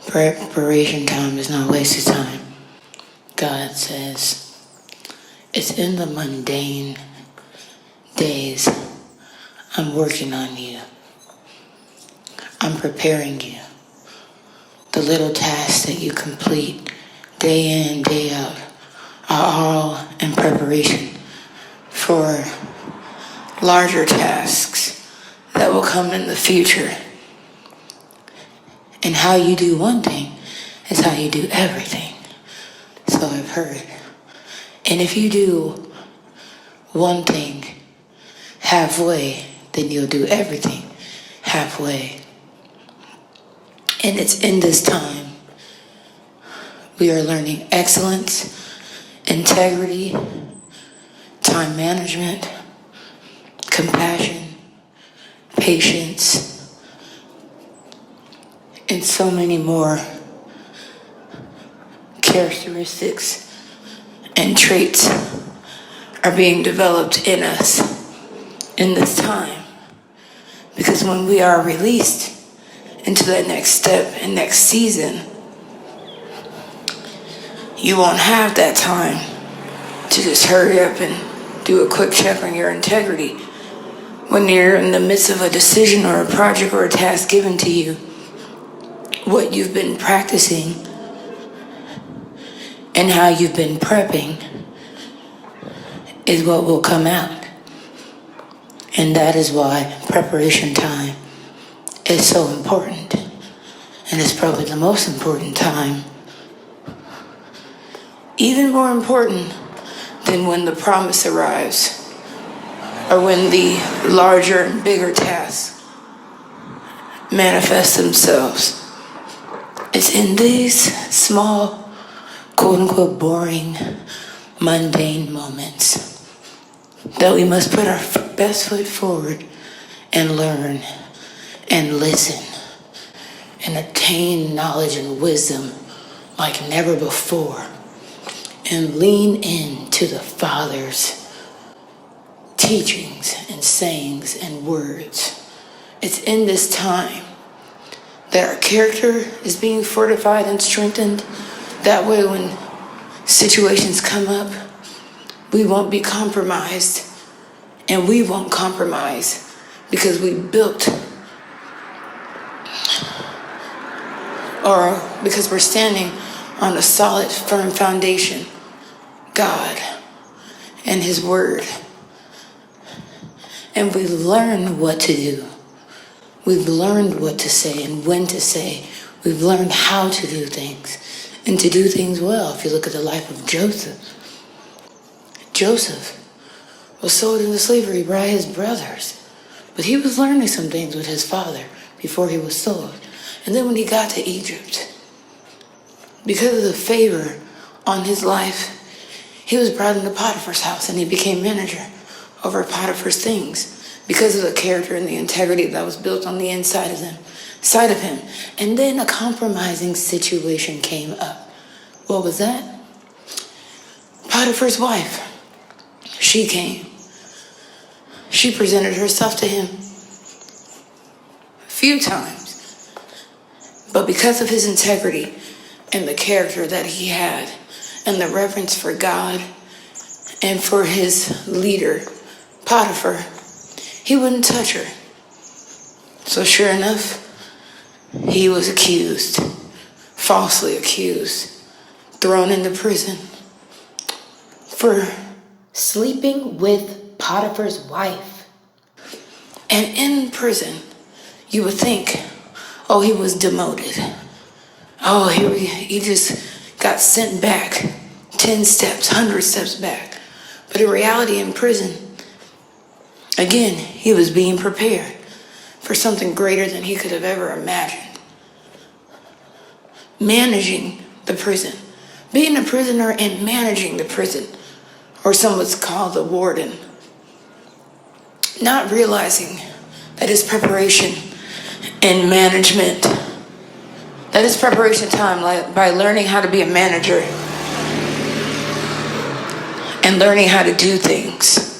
Preparation time is not wasted time. God says it's in the mundane days I'm working on you. I'm preparing you. The little tasks that you complete day in, day out are all in preparation for larger tasks that will come in the future. And how you do one thing is how you do everything. So I've heard. And if you do one thing halfway, then you'll do everything halfway. And it's in this time we are learning excellence, integrity, time management, compassion, patience, and so many more characteristics and traits are being developed in us in this time. Because when we are released into that next step and next season, you won't have that time to just hurry up and do a quick check on your integrity. When you're in the midst of a decision or a project or a task given to you, what you've been practicing and how you've been prepping is what will come out. And that is why preparation time is so important. And it's probably the most important time. Even more important than when the promise arrives or when the larger and bigger tasks manifest themselves. It's in these small, quote-unquote, boring, mundane moments that we must put our best foot forward and learn and listen and attain knowledge and wisdom like never before and lean into the Father's teachings and sayings and words. It's in this time that our character is being fortified and strengthened. That way when situations come up, we won't be compromised, and we won't compromise because we built or because we're standing on a solid, firm foundation, God and His Word. And we learn what to do. We've learned what to say and when to say. We've learned how to do things and to do things well. If you look at the life of Joseph, Joseph was sold into slavery by his brothers, but he was learning some things with his father before he was sold. And then when he got to Egypt, because of the favor on his life, he was brought into Potiphar's house and he became manager over Potiphar's things because of the character and the integrity that was built on the inside of him. And then a compromising situation came up. What was that? Potiphar's wife. She came. She presented herself to him a few times. But because of his integrity and the character that he had and the reverence for God and for his leader, Potiphar, he wouldn't touch her. So sure enough, he was accused, falsely accused, thrown into prison for sleeping with Potiphar's wife. And in prison, you would think, oh, he was demoted. Oh, he just got sent back 10 steps, 100 steps back. But in reality, in prison, again, he was being prepared for something greater than he could have ever imagined. Managing the prison. Being a prisoner and managing the prison. Or some would call the warden. Not realizing that his preparation and management, that his preparation time by learning how to be a manager and learning how to do things,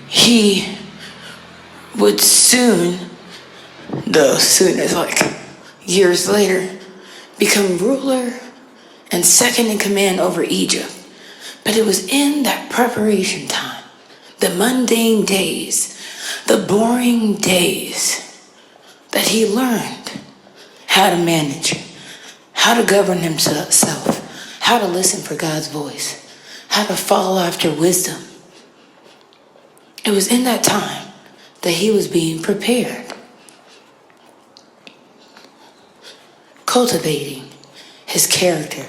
he would soon, though soon is like Years later, become ruler and second in command over Egypt. But it was in that preparation time, the mundane days, the boring days, that he learned how to manage, how to govern himself, how to listen for God's voice, how to follow after wisdom. It was in that time that he was being prepared, cultivating his character,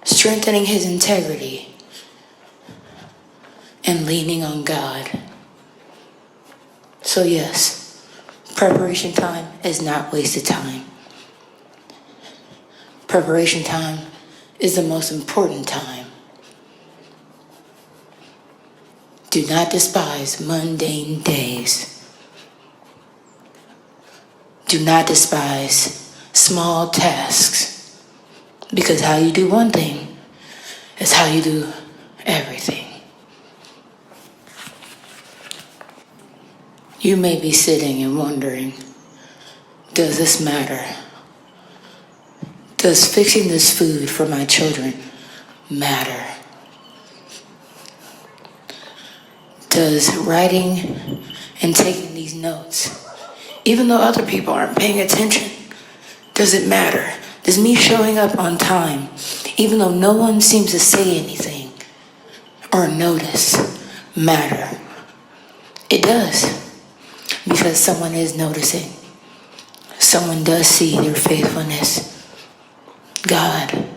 strengthening his integrity, and leaning on God. So yes, preparation time is not wasted time. Preparation time is the most important time. Do not despise mundane days. Do not despise small tasks, because how you do one thing is how you do everything. You may be sitting and wondering, does this matter? Does fixing this food for my children matter? Does writing and taking these notes, even though other people aren't paying attention, does it matter? Does me showing up on time, even though no one seems to say anything or notice, matter? It does. Because someone is noticing. Someone does see their faithfulness. God,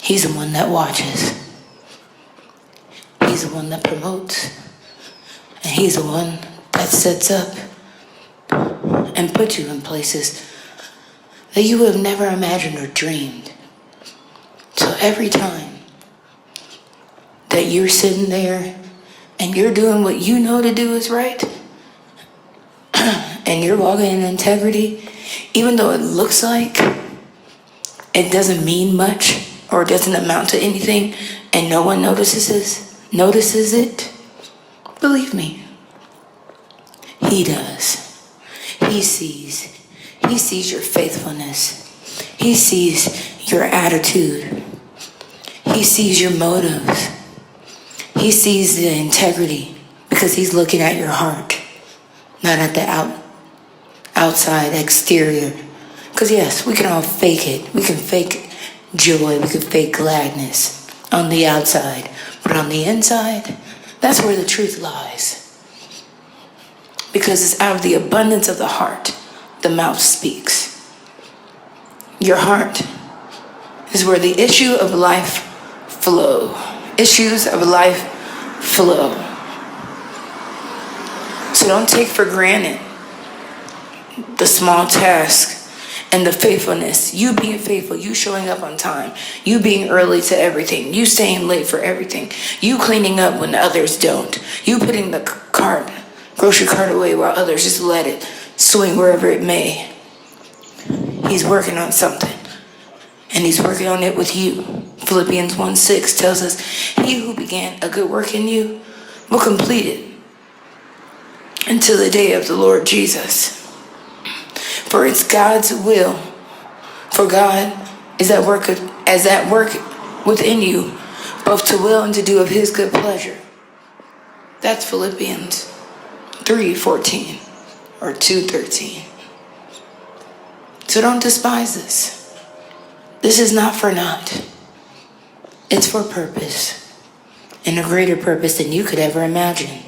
he's the one that watches. He's the one that promotes. And he's the one that sets up and puts you in places that you would have never imagined or dreamed. So every time that you're sitting there and you're doing what you know to do is right, and you're walking in integrity, even though it looks like it doesn't mean much or it doesn't amount to anything, and no one notices it, believe me, he does. He sees your faithfulness. He sees your attitude. He sees your motives. He sees the integrity, because he's looking at your heart, not at the outside exterior. Because yes, we can all fake it. We can fake joy. We can fake gladness on the outside. But on the inside, that's where the truth lies. Because it's out of the abundance of the heart, the mouth speaks. Your heart is where the issue of life flow. Issues of life flow. So don't take for granted the small tasks and the faithfulness. You being faithful, you showing up on time, you being early to everything, you staying late for everything, you cleaning up when others don't, you putting the grocery cart away while others just let it swing wherever it may. He's working on something, and he's working on it with you. Philippians 1:6 tells us, he who began a good work in you will complete it until the day of the Lord Jesus. For it's God's will. For God is at work within you, both to will and to do of his good pleasure. That's Philippians 3:14 or 2:13. So don't despise this. This is not for naught. It's for purpose, and a greater purpose than you could ever imagine.